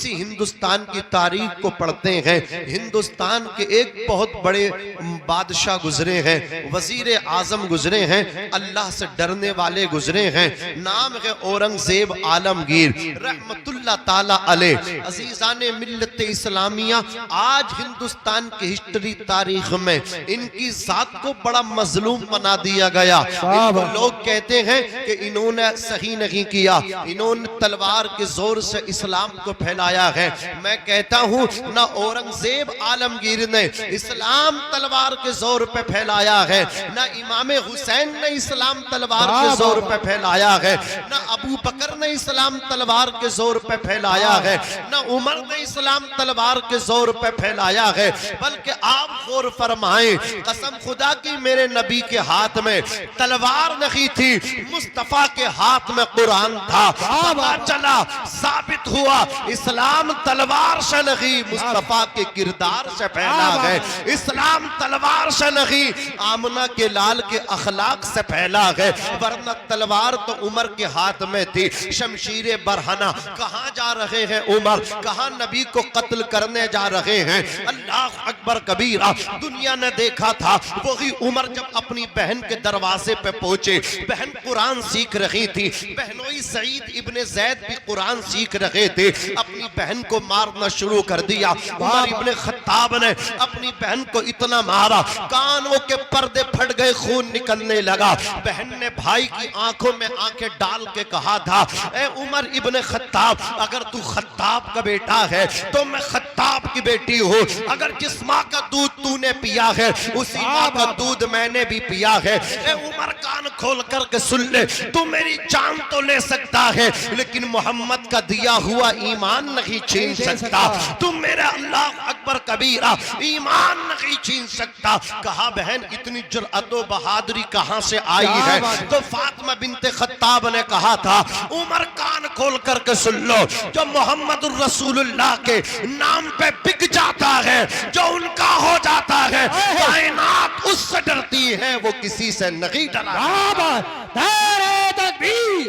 اسی ہندوستان کی تاریخ کو پڑھتے ہیں، ہندوستان کے ایک بہت بڑے بادشاہ گزرے ہیں، وزیر اعظم گزرے ہیں، اللہ سے ڈرنے والے گزرے ہیں، نام ہے اورنگزیب عالمگیر رحمت اللہ تعالی علیہ۔ عزیزان ملت اسلامیہ، آج ہندوستان کی ہسٹری تاریخ میں ان کی ذات کو بڑا مظلوم بنا دیا گیا۔ ان کو لوگ کہتے ہیں کہ انہوں نے صحیح نہیں کیا، انہوں نے تلوار کے زور سے اسلام کو پھیلایا ہے۔ میں کہتا ہوں نہ اورنگزیب عالمگیر نے اسلام تلوار کے زور پہ پھیلایا ہے، نہ امام حسین نے اسلام تلوار کے زور پہ پھیلایا ہے، نہ ابو بکر نے اسلام تلوار کے زور پہ پھیلایا ہے، نہ عمر نے اسلام تلوار کے زور پہ پھیلایا ہے، بلکہ آپ غور فرمائیں، قسم خدا کی میرے نبی کے ہاتھ میں تلوار نہیں تھی، مصطفیٰ کے ہاتھ میں قرآن تھا۔ پتہ چلا، ثابت ہوا، اسلام تلوار سے نہیں مصطفیٰ کے کردار سے پھیلا ہے، اسلام تلوار سے نہیں آمنہ کے لال کے اخلاق سے پھیلا ہے، ورنہ تلوار تو عمر کے ہاتھ میں تھی، شمشیر برہنہ۔ کہاں جا رہے ہیں عمر؟ کہاں نبی کو قتل کرنے جا رہے ہیں؟ اللہ اکبر کبیرہ، دنیا نے دیکھا تھا وہی عمر جب اپنی بہن کے دروازے پہ پہنچے، بہن قرآن سیکھ رہی تھی، بہنوئی سعید ابن زید بھی قرآن سیکھ رہے تھے، اپنی بہن کو مارنا شروع کر دیا۔ عمر ابن خطاب نے اپنی بہن کو اتنا مارا، کانوں کے پردے پھٹ گئے، خون نکلنے لگا۔ بہن نے بھائی کی آنکھوں میں آنکھیں ڈال کے کہا تھا، اے عمر ابن خطاب، اگر تو خطاب کا بیٹا ہے تو میں خطاب کی بیٹی ہوں، اگر جس ماں کا دودھ تو نے پیا ہے اسی ماں کا دودھ میں نے بھی پیا ہے۔ اے عمر کان کھول کر کے سن لے، تو میری جان تو لے سکتا ہے لیکن محمد کا دیا ہوا ایمان نہیں چھین سکتا، تم میرا اللہ اکبر کبیرہ ایمان نہیں چھین سکتا۔ کہا بہن اتنی جرأت و بہادری کہاں سے آئی ہے؟ تو فاطمہ بنت خطاب نے کہا تھا، عمر کان کھول کر کے سن لو، جو محمد الرسول اللہ کے نام پہ بک جاتا ہے، جو ان کا ہو جاتا ہے، کائنات اس سے ڈرتی ہے، وہ کسی سے نہیں ڈرا۔ نعرہ تکبیر،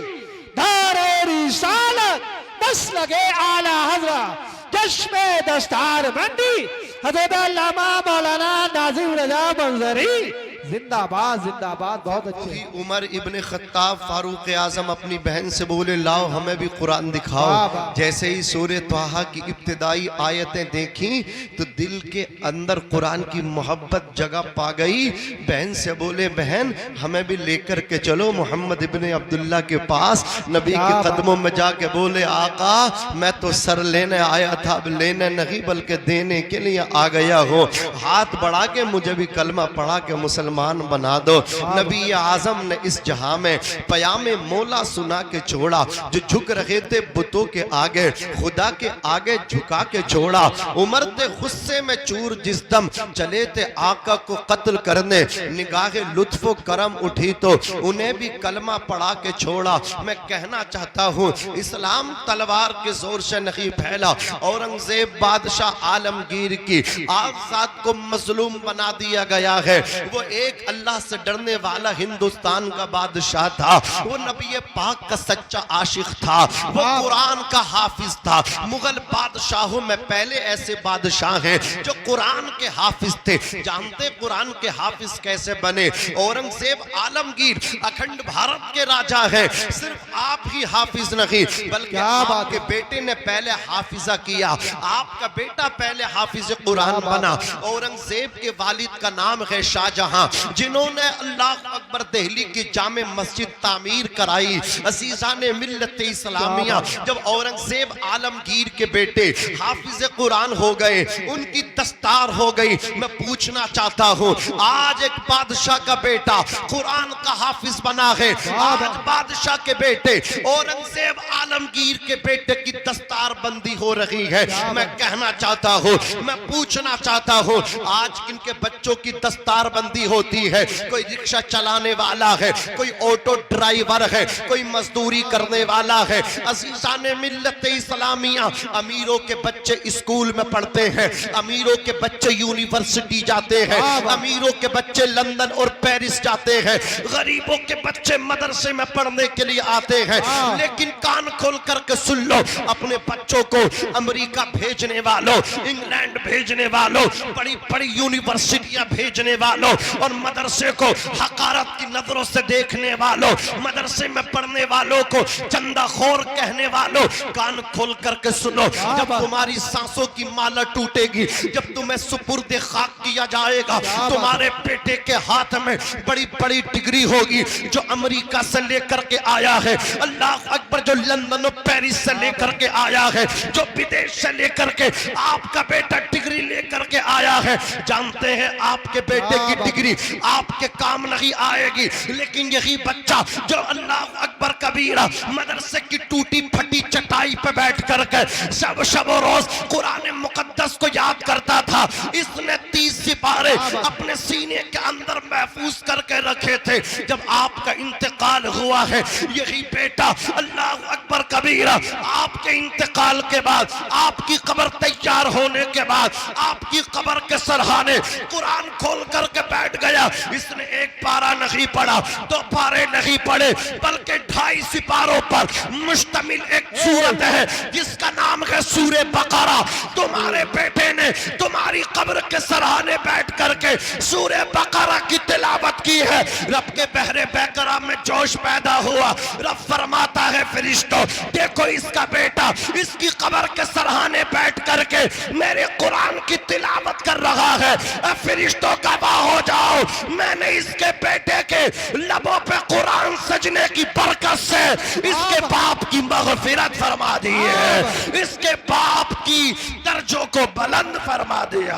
نعرہ رسالت، مسلک اعلی حضرت، چشم دستار بندی حضرت علامہ مولانا ناظم رضا منظری، زندہ باد زندہ باد۔ بہت اچھے۔ عمر ابن خطاب فاروق اعظم اپنی بہن سے بولے لاؤ ہمیں بھی قرآن دکھاؤ۔ جیسے ہی سورہ طٰہٰ کی ابتدائی آیتیں دیکھیں تو دل کے اندر قرآن کی محبت جگہ پا گئی۔ بہن سے بولے بہن ہمیں بھی لے کر کے چلو محمد ابن عبداللہ کے پاس۔ نبی کے قدموں میں جا کے بولے آقا میں تو سر لینے آیا تھا، اب لینے نہیں بلکہ دینے کے لیے آ گیا ہوں، ہاتھ بڑھا کے مجھے بھی کلمہ پڑھا کے مسلمان بنا دو۔ نبی اعظم نے اس جہاں میں پیام مولا سنا کے چھوڑا، جو جھک رہے تھے بتوں کے آگے، خدا کے آگے جھکا کے چھوڑا۔ عمر تھے غصے میں چور جس دم چلے تھے آقا کو قتل کرنے، نگاہ لطف و کرم اٹھی تو انہیں بھی کلمہ پڑھا کے چھوڑا۔ میں کہنا چاہتا ہوں اسلام تلوار کے زور سے نہیں پھیلا، اورنگزیب بادشاہ عالمگیر کی آزاد کو مظلوم بنا دیا گیا ہے۔ وہ ایک اللہ سے ڈرنے والا ہندوستان کا بادشاہ تھا، وہ نبی پاک کا سچا عاشق تھا، وہ قرآن کا حافظ تھا۔ مغل بادشاہوں میں پہلے ایسے بادشاہ ہیں جو قرآن کے حافظ تھے۔ جانتے قرآن کے حافظ کیسے بنے؟ اورنگزیب عالمگیر اکھنڈ بھارت کے راجہ ہیں، صرف آپ ہی حافظ نہیں بلکہ آپ کے بیٹے نے پہلے حافظہ کیا، آپ کا بیٹا پہلے حافظ قرآن بنا۔ اورنگزیب کے والد کا نام ہے شاہ جہاں، جنہوں نے اللہ اکبر دہلی کی جامع مسجد تعمیر کرائی۔ عزیزان ملت اسلامیہ، جب اورنگزیب عالمگیر کے بیٹے حافظ قرآن ہو گئے، ان کی دستار ہو گئی، میں پوچھنا چاہتا ہوں آج ایک بادشاہ کا بیٹا قرآن کا حافظ بنا ہے، آج بادشاہ کے بیٹے اورنگزیب عالمگیر کے بیٹے کی دستار بندی ہو رہی ہے۔ میں کہنا چاہتا ہوں، میں پوچھنا چاہتا ہوں آج کن کے بچوں کی دستار بندی ہوتی ہوتی ہے، کوئی رکشہ چلانے والا ہے، کوئی آٹو ڈرائیور ہے، کوئی مزدوری کرنے والا ہے۔ عزیزان ملت اسلامیہ، امیروں کے بچے اسکول میں پڑھتے ہیں، امیروں کے بچے یونیورسٹی جاتے ہیں، امیروں کے بچے لندن اور پیرس جاتے ہیں، غریبوں کے بچے مدرسے میں پڑھنے کے لیے آتے ہیں۔ لیکن کان کھول کر کے سن لو، اپنے بچوں کو امریکہ بھیجنے والوں، انگلینڈ بھیجنے والوں، بڑی بڑی یونیورسٹیاں بھیجنے والوں اور مدرسے کو حقارت کی نظروں سے دیکھنے والوں، مدرسے میں پڑھنے والوں کو چندہ خور کہنے والوں، کان کھول کر کے سنو، جب تمہاری سانسوں کی مالا ٹوٹے گی، جب تمہیں سپرد خاک کیا جائے گا، تمہارے بیٹے کے ہاتھ میں بڑی بڑی ڈگری ہوگی، جو امریکہ سے لے کر کے آیا ہے، اللہ اکبر، جو لندن و پیرس سے لے کر کے آیا ہے، جو بدیش سے لے کر کے آپ کا بیٹا ڈگری لے کر کے آیا ہے، جانتے ہیں آپ کے بیٹے کی ڈگری آپ کے کام نہیں آئے گی، لیکن یہی بچہ جو اللہ اکبر کبیرہ مدرسے کی ٹوٹی پھٹی چٹائی پہ بیٹھ کر کے شب و روز قرآن مقدس کو یاد کرتا تھا، اس نے 30 سپارے اپنے سینے کے اندر محفوظ کر کے رکھے تھے۔ جب آپ کا انتقال ہوا ہے، یہی بیٹا اللہ اکبر کبیرہ آپ کے انتقال کے بعد، آپ کی قبر تیار ہونے کے بعد، آپ کی قبر کے سرحانے قرآن کھول کر کے بیٹھ گیا۔ اس نے ایک پارہ نہیں پڑھا، 2 پارے نہیں پڑھے، بلکہ 2.5 سپاروں پر مشتمل ایک سورت ہے جس کا نام ہے سورہ بقرہ۔ تمہارے بیٹے نے تمہاری قبر کے سرحانے بیٹھ کر کے سورہ بقرہ کی تلاوت کی ہے۔ رب کے بحر بیقرہ میں جوش پیدا ہوا، رب فرماتا ہے فرشتوں، دیکھو اس کا بیٹا اس کی قبر کے سرحانے بیٹھ کر کے میرے قرآن کی تلاوت کر رہا ہے۔ اے فرشتوں گواہ ہو جاؤ، میں نے اس کے بیٹے کے لبوں پہ قرآن سجنے کی برکت سے اس کے باپ کی مغفرت فرما دی ہے، اس کے باپ کی درجوں کو بلند فرما دیا۔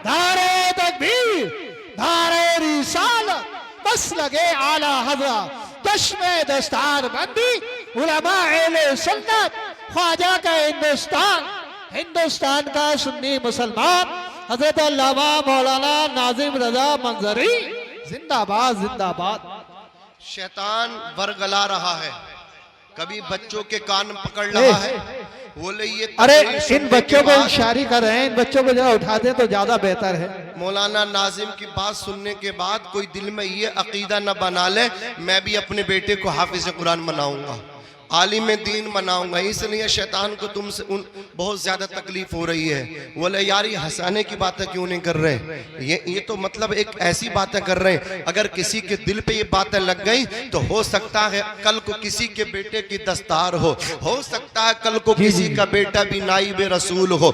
نعرہ تکبیر، نعرہ رسالت، مسلک اعلی حضرت، چشم دستار بندی، علماء اہل سنت، خواجہ کا ہندوستان کا سنی مسلمان حضرت علامہ مولانا ناظم رضا منظری زندہ باد، زندہ باد۔ شیطان ورگلا رہا ہے، کبھی بچوں کے کان پکڑ رہا ہے، بولے یہ ارے ان بچوں کو اشاری کر رہے ہیں، ان بچوں کو جو اٹھا دیں تو زیادہ بہتر ہے۔ مولانا ناظم کی بات سننے کے بعد کوئی دل میں یہ عقیدہ نہ بنا لے میں بھی اپنے بیٹے کو حافظ قرآن بناؤں گا، عالم دین بناؤں گا۔ اس لیے شیطان کو تم سے بہت زیادہ تکلیف ہو رہی ہے، بولے یار یہ ہنسانے کی باتیں کیوں نہیں کر رہے، یہ تو مطلب ایک ایسی باتیں کر رہے ہیں، اگر کسی کے دل پہ یہ باتیں لگ گئی تو ہو سکتا ہے کل کو کسی کے بیٹے کی دستار ہو سکتا ہے کل کو کسی کا بیٹا بھی نائب رسول ہو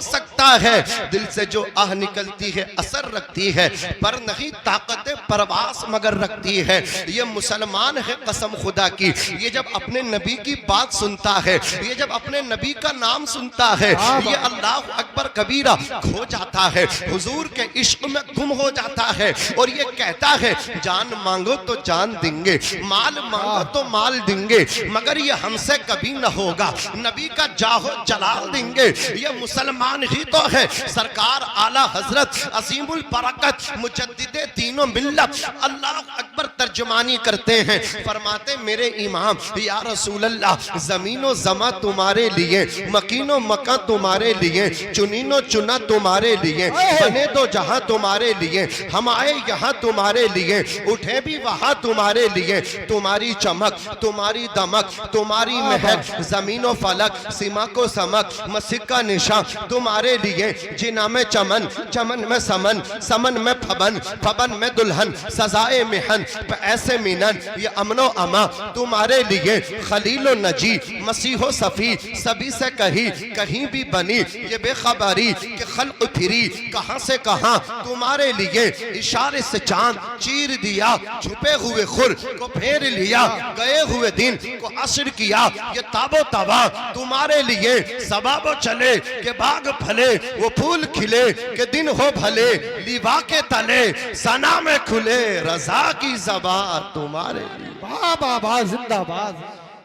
سکتا ہے دل سے جو آہ نکلتی ہے اثر رکھتی ہے، پر نہیں طاقت پرواز مگر رکھتی ہے۔ یہ مسلمان ہے قسم خدا کی، یہ جب اپنے نبی کی بات سنتا ہے، یہ جب اپنے نبی کا نام سنتا ہے، یہ اللہ اکبر کبیرہ کھو جاتا ہے، حضور کے عشق میں گم ہو جاتا ہے، اور یہ کہتا ہے جان مانگو تو جان دیں گے، مال مانگو تو مال دیں گے، مگر یہ ہم سے کبھی نہ ہوگا، نبی کا جاہ و جلال دیں گے۔ یہ مسلمان ہی تو ہے، سرکار اعلیٰ حضرت عظیم البرکت مجدد دین و ملت اللہ اکبر ترجمانی کرتے ہیں، فرماتے میرے امام یا رسول اللہ زمین و زماں تمہارے لیے، مکین و مکان تمہارے لیے، چنین و چنا تمہارے لیے، بنے دو جہاں تمہارے لیے، ہم آئے یہاں تمہارے لیے، اٹھے بھی وہاں تمہارے لیے، تمہاری چمک تمہاری دمک تمہاری مہک، زمین و فلک سما کو سمک، مسک کا نشان تمہارے لیے، جنا میں چمن چمن میں سمن سمن میں پھبن پھبن میں دلہن، سزائے محن پہ ایسے مینن، یہ امن و اما تمہارے لیے، خلیل و نجی مسیح و صفی سبھی سے کہیں بھی بنی، یہ بے خبری کہ خلق پھری کہاں سے کہاں تمہارے لیے، اشارے سے چاند چیر دیا، چھپے ہوئے خور کو پھیر لیا، گئے ہوئے دن کو عصر کیا، یہ تاب و تبا تمہارے لیے، سباب و چلے کہ باغ پھلے، وہ پھول کھلے کہ دن ہو بھلے، لیوا کے تلے ثنا میں کھلے، رضا کی زبان تمہارے لیے۔ بابا زندہ باد۔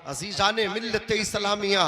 عزیزان ملت اسلامیہ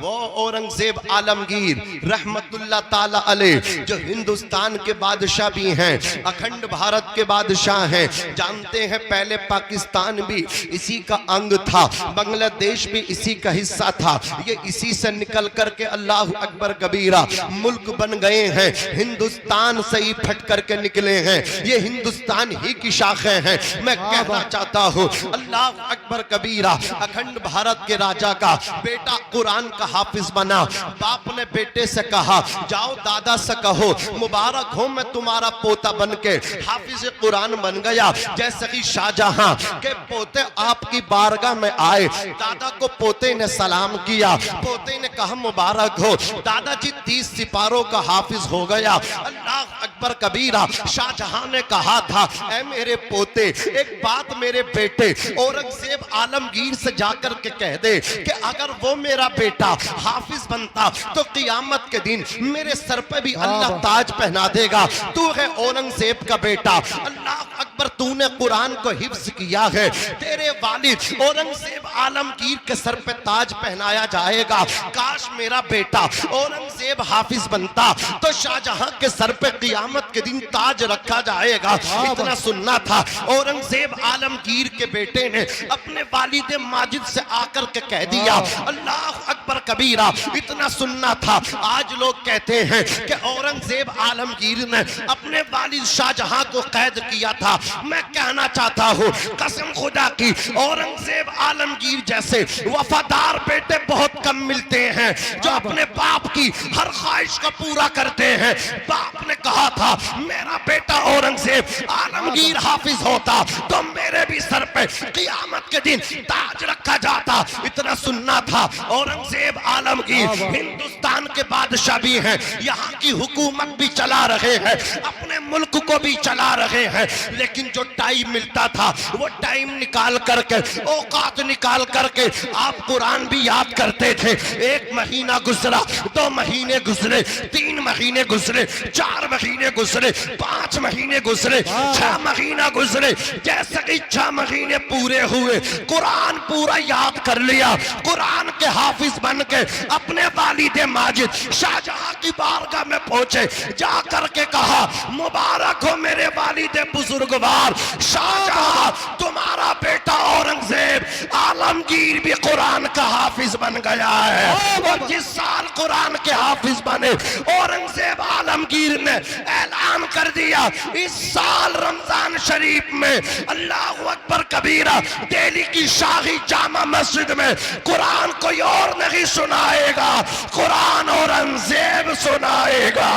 وہ اورنگزیب عالمگیر رحمت اللہ تعالی علیہ جو ہندوستان کے بادشاہ بھی ہیں، اکھنڈ بھارت کے بادشاہ ہیں، جانتے ہیں پہلے پاکستان بھی اسی کا انگ تھا، بنگلہ دیش بھی اسی کا حصہ تھا، یہ اسی سے نکل کر کے اللہ اکبر کبیرہ ملک بن گئے ہیں، ہندوستان سے ہی پھٹ کر کے نکلے ہیں، یہ ہندوستان ہی کی شاخیں ہیں۔ میں کہنا چاہتا ہوں اللہ اکبر کبیرہ، اکھنڈ بھارت کے راجہ کا بیٹا قرآن کا حافظ بنا، باپ نے بیٹے سے کہا جاؤ دادا سے کہو مبارک ہو میں تمہارا پوتا بن کے حافظ قرآن بن گیا۔ جیسے کہ شاہ جہاں کے پوتے آپ کی بارگاہ میں آئے، دادا کو پوتے نے سلام کیا، پوتے نے کہا مبارک ہو دادا جی 30 سپاروں کا حافظ ہو گیا۔ اللہ اکبر کبیرہ، شاہ جہاں نے کہا تھا اے میرے پوتے ایک بات میرے بیٹے اورنگزیب عالمگیر سے جا کر کے کہہ دے کہ اگر وہ میرا بیٹا حافظ بنتا تو قیامت کے دن میرے سر پہ بھی اللہ تاج پہنا دے گا۔ تو ہے اورنگزیب کا بیٹا، اللہ اکبر تو نے قرآن کو حفظ کیا ہے، تیرے والد اورنگزیب عالمگیر کے سر پہ تاج پہنایا جائے گا۔ کاش میرا بیٹا اورنگزیب حافظ بنتا تو شاہ جہاں کے سر پہ قیامت کے دن تاج رکھا جائے گا۔ اتنا سننا تھا اورنگزیب عالمگیر کے بیٹے نے اپنے والد ماجد سے آ کر کے کہہ دیا اللہ اکبر کبیرہ، اتنا سننا تھا۔ آج لوگ کہتے ہیں کہ اورنگزیب عالمگیر نے اپنے والد شاہ جہاں کو قید کیا تھا۔ میں کہنا چاہتا ہوں قسم خدا کی اورنگزیب عالمگیر جیسے وفادار بیٹے بہت کم ملتے ہیں جو اپنے باپ کی ہر خواہش کو پورا کرتے ہیں۔ باپ نے کہا تھا میرا بیٹا اورنگزیب عالمگیر حافظ ہوتا تو میرے بھی سر پہ قیامت کے دن تاج رکھا جاتا۔ اتنا سننا تھا اورنگزیب عالمگیر ہندوستان کے بادشاہ بھی ہیں، یہاں کی حکومت بھی چلا رہے ہیں، اپنے ملک کو بھی چلا رہے ہیں، لیکن جو ٹائم ملتا تھا وہ ٹائم نکال کر کے اوقات نکال کر کے آپ قرآن بھی یاد کرتے تھے۔ 1 مہینہ گزرا، 2 مہینے گزرے، 3 مہینے گزرے، 4 مہینے گزرے، 5 مہینے گزرے، 6 مہینہ گزرے۔ جیسے کہ 6 مہینے پورے ہوئے قرآن پورا یاد کر لیا، قرآن کے حافظ بن کے اپنے والد ماجد شاہ جہاں کی بارگاہ میں پہنچے، جا کر کے کہا مبارک ہو میرے والد بزرگوار شاہ جہاں، تمہارا بیٹا اورنگزیب عالمگیر بھی قرآن کا حافظ بن گیا ہے۔ اور جس سال قرآن کے حافظ بنے اورنگزیب عالمگیر نے اعلان کر دیا اس سال رمضان شریف میں اللہ اکبر کبیرہ دہلی کی شاہی جامع مسجد میں قرآن کوئی اور نہیں سنائے گا، قرآن اورنگزیب سنائے گا۔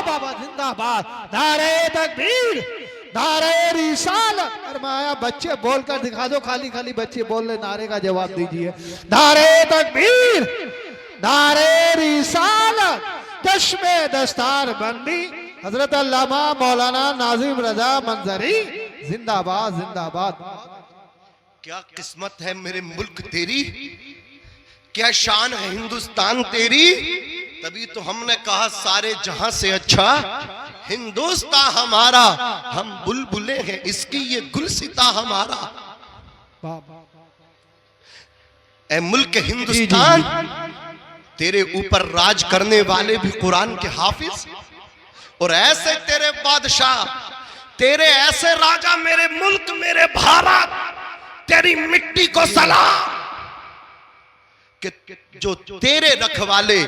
بابا زندہ باد، نعرہ تکبیر، نعرہ رسالت۔ فرمایا بچے بول کر دکھا دو، خالی خالی بچے بول لے، نعرے کا جواب دیجئے۔ نعرہ تکبیر، نعرہ رسالت، چشم دستار بندی حضرت علامہ مولانا ناظم رضا منظری زندہ باد، زندہ باد۔ کیا قسمت ہے میرے ملک تیری، کیا شان ہے ہندوستان تیری، تبھی تو ہم نے کہا سارے جہاں سے اچھا ہندوستان ہمارا، ہم بلبلیں ہیں اس کی یہ گلستاں ہمارا۔ اے ملک ہندوستان، تیرے اوپر راج کرنے والے بھی قرآن کے حافظ، اور ایسے تیرے بادشاہ، تیرے ایسے راجہ میرے ملک میرے بھارت، تیری مٹی کو سلام، کہ جو تیرے رکھوالے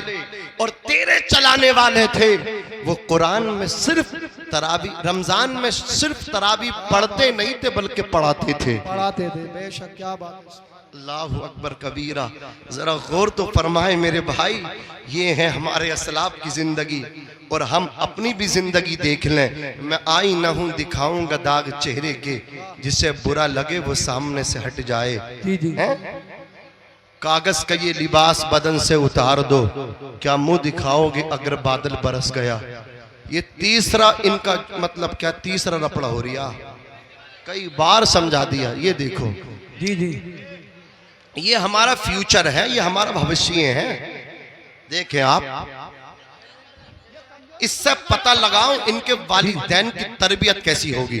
اور تیرے چلانے والے تھے وہ قرآن میں صرف تراویح، رمضان میں صرف تراویح پڑھتے نہیں تھے بلکہ پڑھاتے تھے، پڑھاتے تھے۔ بے شک، کیا بات۔ اللہ اکبر کبیرہ۔ ذرا غور تو فرمائے میرے بھائی، یہ ہے ہمارے اسلاف کی زندگی، اور ہم اپنی بھی زندگی دیکھ لیں۔ میں آئینہ ہوں دکھاؤں گا داغ چہرے کے، جسے برا لگے وہ سامنے سے ہٹ جائے۔ کاغذ کا یہ لباس بدن سے اتار دو، کیا منہ دکھاؤ گے اگر بادل برس گیا۔ یہ تیسرا ان کا مطلب کیا، تیسرا رپڑا ہو رہا، کئی بار سمجھا دیا۔ یہ دیکھو، یہ ہمارا فیوچر ہے، یہ ہمارا بھوشیہ ہے۔ دیکھیں آپ، اس سے پتہ لگاؤ ان کے والدین کی تربیت کیسی ہوگی۔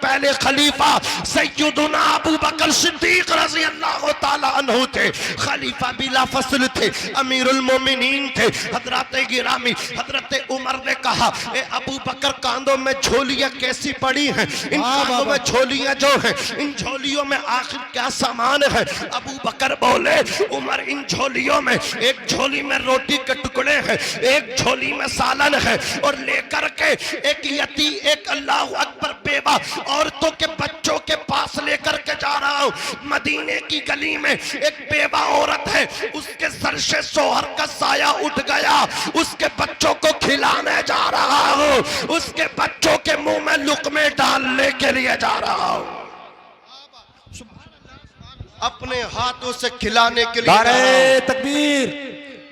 پہلے خلیفہ سیدنا ابو بکر صدیق رضی اللہ تعالیٰ عنہ تھے، خلیفہ بلا فصل تھے، امیر المومنین تھے۔ حضرات گرامی، حضرت عمر نے کہا اے ابو بکر کاندھوں میں جھولیاں کیسی پڑی ہیں، ان کاندھوں میں جھولیاں جو ہیں، ان جھولیوں میں آخر کیا سامان ہے؟ ابو بکر بولے عمر ان جھولیوں میں ایک جھولی میں روٹی کے ٹکڑے ہیں، ایک جھولی میں سالن ہے، اور لے کر کے ایک اللہ اکبر بیوہ عورتوں کے بچوں کے پاس لے کر کے جا رہا ہوں۔ مدینے کی گلی میں ایک بیوہ عورت ہے، اس کے سر سے شوہر کا سایہ اٹھ گیا، اس کے بچوں کو کھلانے جا رہا ہوں، اس کے بچوں کے منہ میں لقمے ڈالنے کے لیے جا رہا ہوں، اپنے ہاتھوں سے کھلانے کے لیے۔ دارے تکبیر،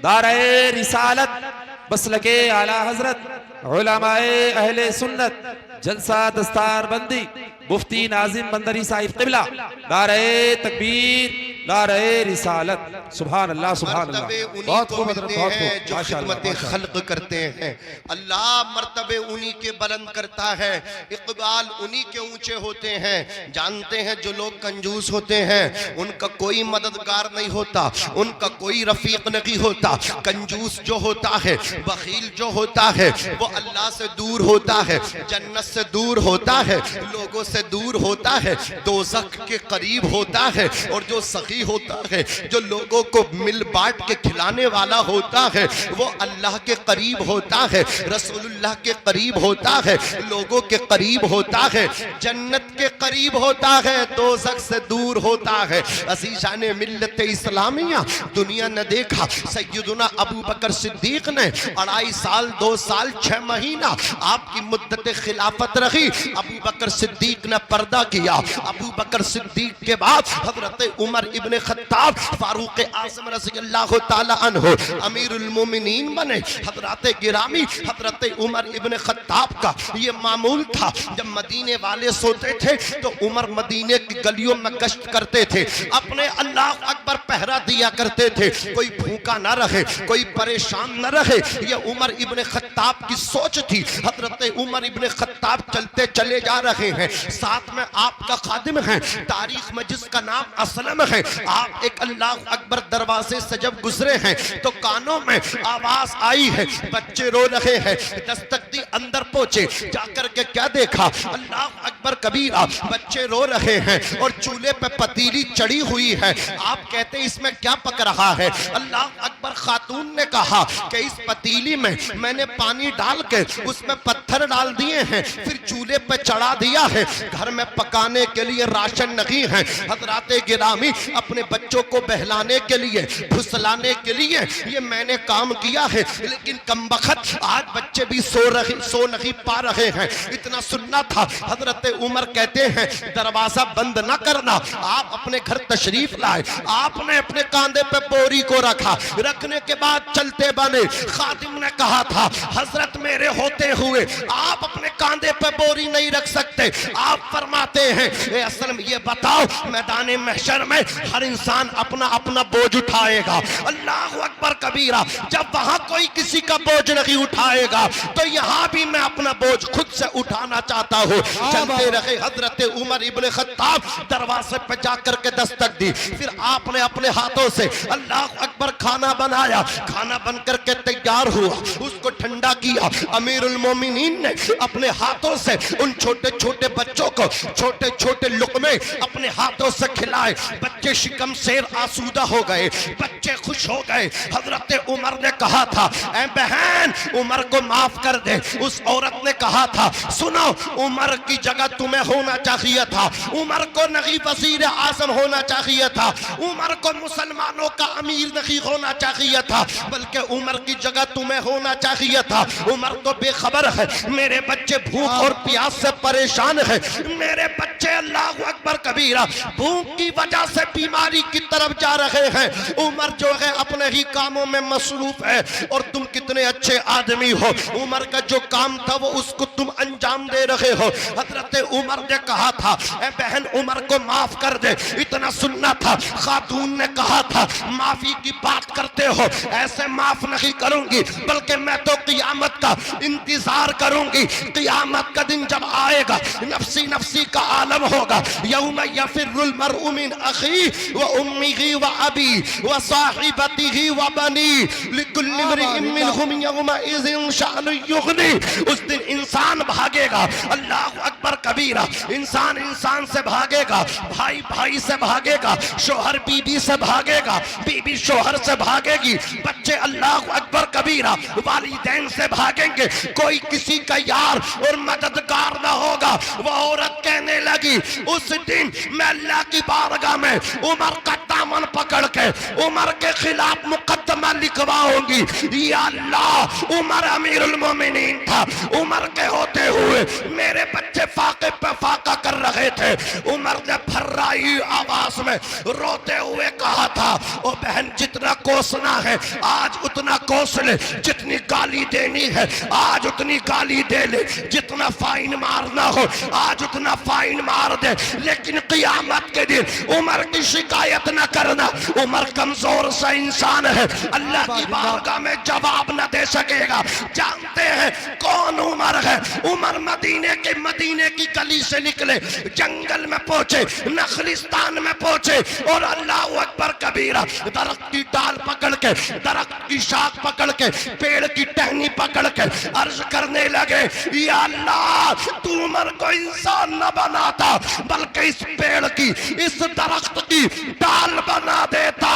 دارے رسالت، مسلک اعلی حضرت، علماء اہل سنت، جلسہ دستار بندی، مفتی ناظم بندری صاحب قبلہ، نعرہ تکبیر، نعرہ رسالت۔ سبحان اللہ، سبحان اللہ۔ مرتبے انہی بہت کو خوب حضرت، ملتے بہت ہیں خوب، جو ماشاءاللہ، خدمت ماشاءاللہ۔ خلق کرتے ہیں۔ اللہ مرتبے انہی کے بلند کرتا ہے، اقبال انہی کے اونچے ہوتے ہیں۔ جانتے ہیں جو لوگ کنجوس ہوتے ہیں ان کا کوئی مددگار نہیں ہوتا، ان کا کوئی رفیق نہیں ہوتا۔ کنجوس جو ہوتا ہے، بخیل جو ہوتا ہے، وہ اللہ سے دور ہوتا ہے، جنت سے دور ہوتا ہے، لوگوں سے دور ہوتا ہے، دوزخ کے قریب ہوتا ہے۔ اور جو سخی ہوتا ہے، جو لوگوں کو مل بانٹ کے کھلانے والا ہوتا ہے، وہ اللہ کے قریب ہوتا ہے، رسول اللہ کے قریب ہوتا ہے، لوگوں کے قریب ہوتا ہے، جنت کے قریب ہوتا ہے، دوزخ سے دور ہوتا ہے۔ عزیزان ملت اسلامیہ، دنیا نے دیکھا سیدنا ابو بکر صدیق نے 2.5 سال 2 سال 6 مہینہ آپ کی مدت خلافت رہی۔ ابو بکر صدیق نے پردہ کیا۔ ابو بکر صدیق کے بعد حضرت عمر ابن خطاب فاروق اعظم رضی اللہ تعالی عنہ امیر المومنین بنے۔ حضرات گرامی، حضرت عمر ابن خطاب کا یہ معمول تھا، جب مدینے والے سوتے تھے تو عمر مدینے کی گلیوں میں گشت کرتے تھے، اپنے اللہ اکبر پہرا دیا کرتے تھے، کوئی بھوکا نہ رہے، کوئی پریشان نہ رہے۔ یہ عمر ابن خطاب کی سوچ تھی۔ حضرت عمر ابن خطاب چلتے چلے جا رہے ہیں، ساتھ میں آپ کا خادم ہے، تاریخ میں جس کا نام اسلم ہے۔ آپ ایک اللہ اکبر دروازے سے جب گزرے ہیں تو کانوں میں آواز آئی ہے، بچے رو رہے ہیں۔ دستک دی، اندر پہنچے، جا کر کے کیا دیکھا؟ اللہ اکبر کبیرہ، بچے رو رہے ہیں اور چولہے پہ پتیلی چڑھی ہوئی ہے۔ آپ کہتے اس میں کیا پک رہا ہے؟ اللہ اکبر خاتون نے کہا کہ اس پتیلی میں نے پانی ڈال کے اس میں پتھر ڈال دیے ہیں، پھر چولہے پہ چڑھا دیا ہے، گھر میں پکانے کے لیے راشن نہیں ہے۔ حضرات گرامی، اپنے بچوں کو بہلانے کے لیے، پھسلانے کے لیے یہ میں نے کام کیا ہے، لیکن کمبخت آج بچے بھی سو نہیں پا رہے ہیں۔ اتنا سننا تھا۔ حضرت عمر کہتے ہیں دروازہ بند نہ کرنا۔ آپ اپنے گھر تشریف لائے، آپ نے اپنے کاندھے پہ بوری کو رکھا، رکھنے کے بعد چلتے بنے۔ خادم نے کہا تھا حضرت میرے ہوتے ہوئے آپ اپنے کاندھے پہ بوری نہیں رکھ سکتے۔ آپ فرماتے ہیں اے اسلم یہ بتاؤ میدان محشر میں ہر انسان اپنا اپنا بوجھ اٹھائے گا۔ اللہ اکبر کبیرہ، جب وہاں کوئی کسی کا بوجھ نہیں اٹھائے گا تو یہاں بھی میں اپنا بوجھ خود سے اٹھانا چاہتا ہوں۔ چلتے رہے۔ حضرت عمر ابن خطاب دروازے پہ جا کر کے دستک دی، پھر آپ نے اپنے ہاتھوں سے اللہ اکبر کھانا بنایا۔ کھانا بن کر کے تیار ہوا، اس کو ٹھنڈا کیا۔ امیر المومنین نے اپنے ہاتھوں سے ان چھوٹے چھوٹے بچوں کو چھوٹے چھوٹے لقمے اپنے ہاتھوں سے کھلائے۔ بچے شکم سیر آسودہ ہو گئے، بچے خوش ہو گئے۔ حضرت عمر نے کہا تھا اے بہن عمر کو معاف کر دے۔ اس عورت نے کہا تھا سنو، عمر کی جگہ تمہیں ہونا چاہیے تھا، عمر کو نہیں وزیر اعظم ہونا چاہیے تھا، عمر کو مسلمانوں کا امیر نہیں ہونا چاہیے تھا، بلکہ عمر کی جگہ تمہیں ہونا چاہیے تھا۔ عمر تو بے خبر ہے، میرے بچے بھوک اور پیاس سے پریشان ہیں، میرے بچے اللہ اکبر کبیرہ بھوک کی وجہ سے بیماری کی طرف جا رہے ہیں۔ عمر جو ہے اپنے ہی کاموں میں مصروف ہے، اور تم کتنے اچھے آدمی ہو، عمر کا جو کام تھا وہ اس کو تم انجام دے رہے ہو۔ حضرت عمر نے کہا تھا اے بہن عمر کو معاف کر دے۔ اتنا سننا تھا۔ خاتون نے کہا تھا معافی کی بات کرتے ہو، ایسے معاف نہیں کروں گی، بلکہ میں تو قیامت کا انتظار کروں گی۔ قیامت کا دن جب آئے گا نفسی نفسی کا عالم ہوگا یوم یفر المرء من اخی و امیہ و ابی و صاحبتہ و بنی لکل امرئ منہم یومئذ شأن یغنی. اس دن انسان بھاگے گا, اللہ اکبر کبیرہ, انسان انسان سے بھاگے گا, بھائی بھائی سے بھاگے گا, شوہر بی بی سے بھاگے گا, بی بی شوہر سے بھاگے گی, بچے اللہ اکبر کبیرہ والدین سے بھاگیں گے, کوئی کسی کا یار اور مددگار نہ ہوگا. وہ عورت کہنے لگی اس دن میں اللہ کی بارگاہ میں عمر کا دامن پکڑ کے عمر کے خلاف مقدمہ لکھواؤں گی. یا اللہ, عمر امیر المومنین تھا, عمر کے ہوتے ہوئے میرے بچے فاقے پہ فاقہ کر رہے تھے. عمر نے پھرائی آواز میں روتے ہوئے کہا تھا, او بہن جتنا کوسنا ہے آج اتنا کوس لے, جتنی گالی دینی ہے آج اتنی گالی دے لے, جتنا فائن مارنا ہو آج اتنا فائن مار دے, لیکن قیامت کے دن عمر کی شکایت نہ کرنا. عمر کمزور سا انسان ہے, اللہ کی بارگاہ میں جواب نہ دے سکے گا. جانتے ہیں کون عمر ہے؟ عمر مدینے کی گلی سے نکلے, جنگل میں پہنچے, نخلستان میں پہنچے, اور اللہ اکبر کبیرہ درخت کی ڈال پکڑ کے, درخت کی شاخ پکڑ کے, پیڑ کی ٹہنی پکڑ کے عرض کرنے لگے, یا اللہ تو عمر کو انسان نہ بناتا بلکہ اس پیڑ کی, اس درخت کی ڈال بنا دیتا.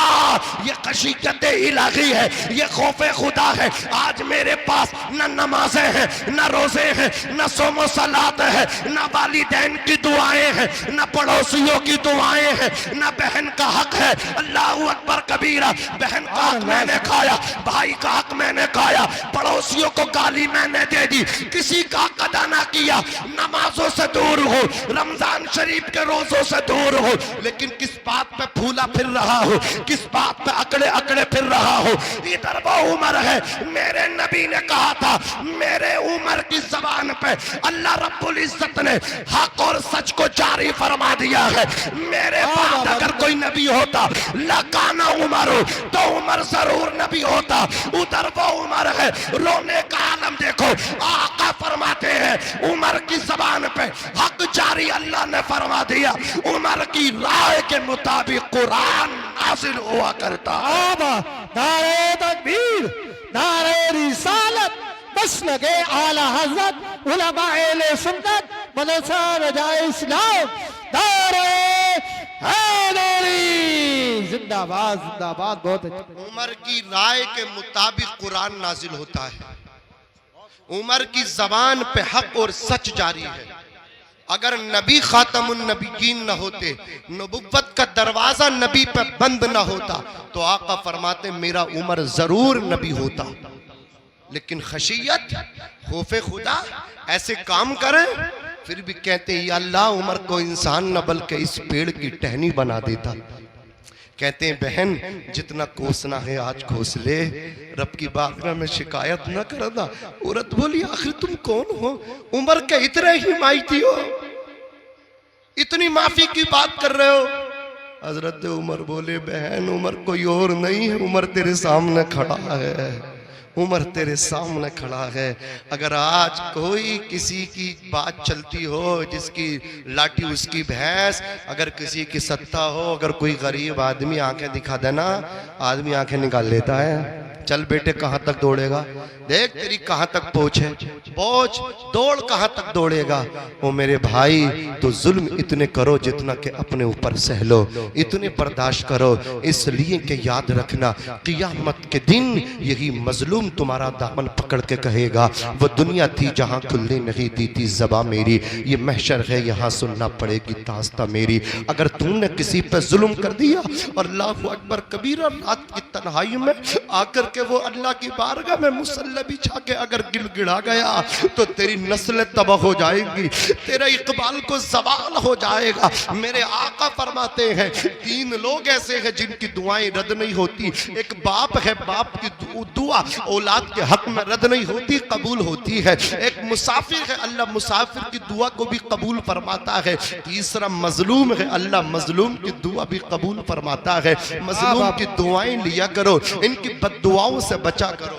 یہ خشیت الہی ہے, یہ خوف خدا ہے. آج میرے پاس نہ نمازیں ہیں, نہ روزے ہیں, نہ صوم و صلات ہے, نہ والدین کی دعائیں ہیں, نہ پڑوسیوں کی دعائیں ہیں, نہ بہن کا حق ہے. اللہ اکبر کبیرہ, بہن کا حق میں نے کھایا, بھائی کا حق میں نے کھایا, پڑوسیوں کو گالی میں نے دے دی, کسی کا حق ادا نہ کیا. نمازوں سے دور ہو, رمضان شریف کے روزوں سے دور ہو, لیکن کس بات پہ پھولا پھر رہا ہو, کس بات پہ اکڑے اکڑے پھر رہا ہو. ادھر وہ عمر ہے, میرے نبی نے کہا تھا میرے عمر کی زبان پہ اللہ رب العزت نے حق اور سچ کو جاری فرما دیا ہے. میرے بعد اگر کوئی نبی ہوتا لکانا عمر, تو عمر ضرور نبی ہوتا. ادھر وہ عمر ہے, رونے کا عالم دیکھو. آقا فرماتے ہیں عمر کی زبان پہ حق جاری اللہ نے فرما دیا. عمر کی رائے کے مطابق قرآن نازل ہوا کرتا. نعرہ تکبیر, نعرہ رسالت, مسلک اعلی حضرت, علماء اہل سنت, مدرسہ رجاء اسلام, نعرہ حیدری, زندہ باد زندہ باد. بہت اچھا. عمر کی رائے کے مطابق قرآن نازل ہوتا ہے. عمر کی زبان پہ حق اور سچ جاری ہے. اگر نبی خاتم النبیین نہ ہوتے, نبوت کا دروازہ نبی پہ بند نہ ہوتا, تو آقا فرماتے میرا عمر ضرور نبی ہوتا. لیکن خشیت, خوف خدا, ایسے کام کریں پھر بھی کہتے ہیں یا اللہ عمر کو انسان نہ بلکہ اس پیڑ کی ٹہنی بنا دیتا. کہتے ہیں بہن جتنا کوسنا ہے آج کوس لے, رب کی بارگاہ میں شکایت نہ کرنا. عورت بولی آخر تم کون ہو, عمر کے اتنے ہی مائیتی ہو, اتنی معافی کی بات کر رہے ہو. حضرت عمر بولے بہن عمر کوئی اور نہیں ہے, عمر تیرے سامنے کھڑا ہے, عمر تیرے سامنے کھڑا ہے. اگر آج کوئی کسی کی بات چلتی ہو, جس کی لاٹھی اس کی بھینس, اگر کسی کی ستہ ہو, اگر کوئی غریب آدمی آنکھیں دکھا دینا, آدمی آنکھیں نکال لیتا ہے. چل بیٹے کہاں تک دوڑے گا, دیکھ تیری کہاں تک پہنچ ہے, پہنچ, دوڑ کہاں تک دوڑے گا. او میرے بھائی تو ظلم اتنے کرو جتنا کہ اپنے اوپر سہ لو, اتنے برداشت کرو, اس لیے کہ یاد رکھنا قیامت کے دن یہی مظلوم تمہارا دامن پکڑ کے کہے گا وہ دنیا تھی جہاں کھلنے نہیں دی تھی زباں میری, یہ محشر ہے یہاں سننا پڑے گی داستہ میری. اگر تم نے کسی پہ ظلم کر دیا اور اللہ اکبر کبیرہ رات کی تنہائی میں آ کر کہ وہ اللہ کی بارگاہ میں مسلح بچھا کے اگر گل گڑا گیا تو تیری نسل تباہ ہو جائے گی, تیرا اقبال کو زوال ہو جائے گا. میرے آقا فرماتے ہیں 3 لوگ ایسے ہیں جن کی دعائیں رد نہیں ہوتی. ایک باپ ہے, باپ کی دعا اولاد کے حق میں رد نہیں ہوتی, قبول ہوتی ہے. ایک مسافر ہے, اللہ مسافر کی دعا کو بھی قبول فرماتا ہے. تیسرا مظلوم ہے, اللہ مظلوم کی دعا بھی قبول فرماتا ہے. مظلوم کی دعائیں لیا کرو, ان کی بد دعاؤں سے بچا کرو.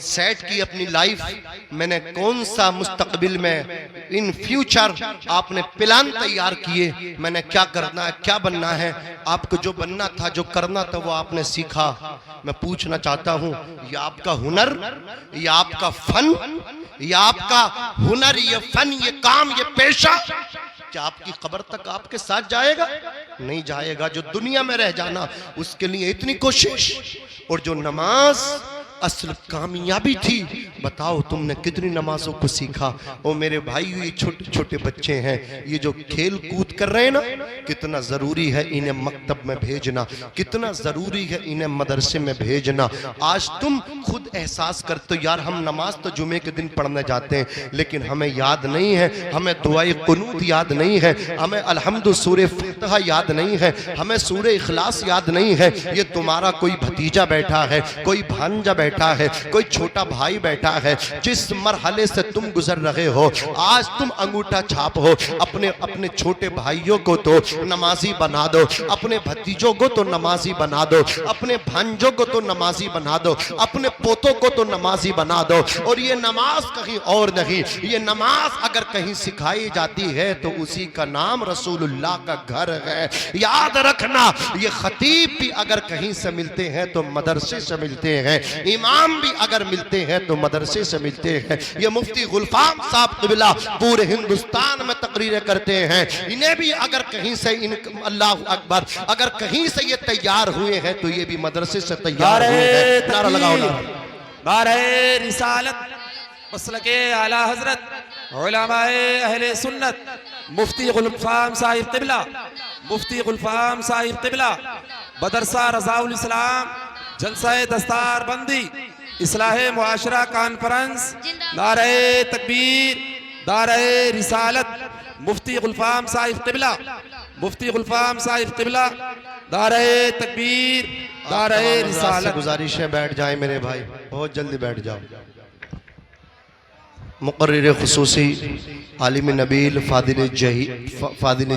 سیٹ کی اپنی لائف، میں نے کون سا مستقبل میں ان فیوچر آپ نے پلان تیار کیے، میں نے کیا کرنا ہے، کیا بننا ہے، آپ کو جو بننا تھا، جو کرنا تھا وہ آپ نے سیکھا۔ میں پوچھنا چاہتا ہوں، یہ آپ کا ہنر، یہ آپ کا فن، یہ آپ کا ہنر، یہ فن، یہ کام، یہ پیشہ کیا آپ کی قبر تک آپ کے ساتھ جائے گا؟ نہیں جائے گا۔ جو دنیا میں رہ جانا اس کے لیے اتنی کوشش، اور جو نماز اصل کامیابی تھی، بتاؤ تم نے کتنی نمازوں کو سیکھا۔ اور میرے بھائی، یہ چھوٹے چھوٹے بچے ہیں، یہ جو کھیل کود کر رہے ہیں نا، کتنا ضروری ہے انہیں مکتب میں بھیجنا، کتنا ضروری ہے انہیں مدرسے میں بھیجنا۔ آج تم خود احساس کرتے ہو، یار ہم نماز تو جمعے کے دن پڑھنے جاتے ہیں، لیکن ہمیں یاد نہیں ہے، ہمیں دعائے قنوت یاد نہیں ہے، ہمیں الحمد سورہ فاتحہ یاد نہیں ہے، ہمیں سورہ اخلاص یاد نہیں ہے۔ یہ تمہارا کوئی بھتیجا بیٹھا ہے، کوئی بھانجا بیٹھا ہے، کوئی چھوٹا بھائی بیٹھا ہے، جس مرحلے سے تم گزر رہے ہو، آج تم انگوٹھا چھاپ ہو۔ اپنے چھوٹے بھائیوں کو تو نمازی بنا دو، اپنے بھتیجوں کو تو نمازی بنا دو، اپنے بھانجوں کو تو نمازی بنا دو، اپنے پوتوں کو تو نمازی بنا دو۔ اور یہ نماز کہیں اور نہیں، یہ نماز اگر کہیں سکھائی جاتی ہے تو اسی کا نام رسول اللہ کا گھر ہے۔ یاد رکھنا، یہ خطیب بھی اگر کہیں سے ملتے ہیں تو مدرسے سے ملتے ہیں، امام بھی اگر ملتے ہیں تو مدرسے سے ملتے ہیں۔ یہ مفتی غلفام صاحب قبلہ پورے ہندوستان میں تقریریں کرتے ہیں، انہیں بھی اگر کہیں سے اللہ اکبر، اگر کہیں سے یہ تیار ہوئے ہیں تو یہ بھی مدرسے سے تیار ہوئے ہیں۔ نعرہ لگاؤ، نعرہ رسالت، مسلک اعلی حضرت علماء اہل سنت، مفتی غلفام صاحب قبلہ، مفتی غلفام صاحب قبلہ، مدرسہ رضاء الاسلام، جلسہ دستار بندی، اصلاح معاشرہ کانفرنس، نعرہ تکبیر، نعرہ رسالت، مفتی غلفام صاحب قبلہ، مفتی غلفام صاحب قبلہ، نعرہ تکبیر، نعرہ رسالت۔ گزارش ہے بیٹھ جائیں میرے بھائی، بہت جلدی بیٹھ جاؤ۔ مقرر خصوصی عالم نبیل فاضل جلی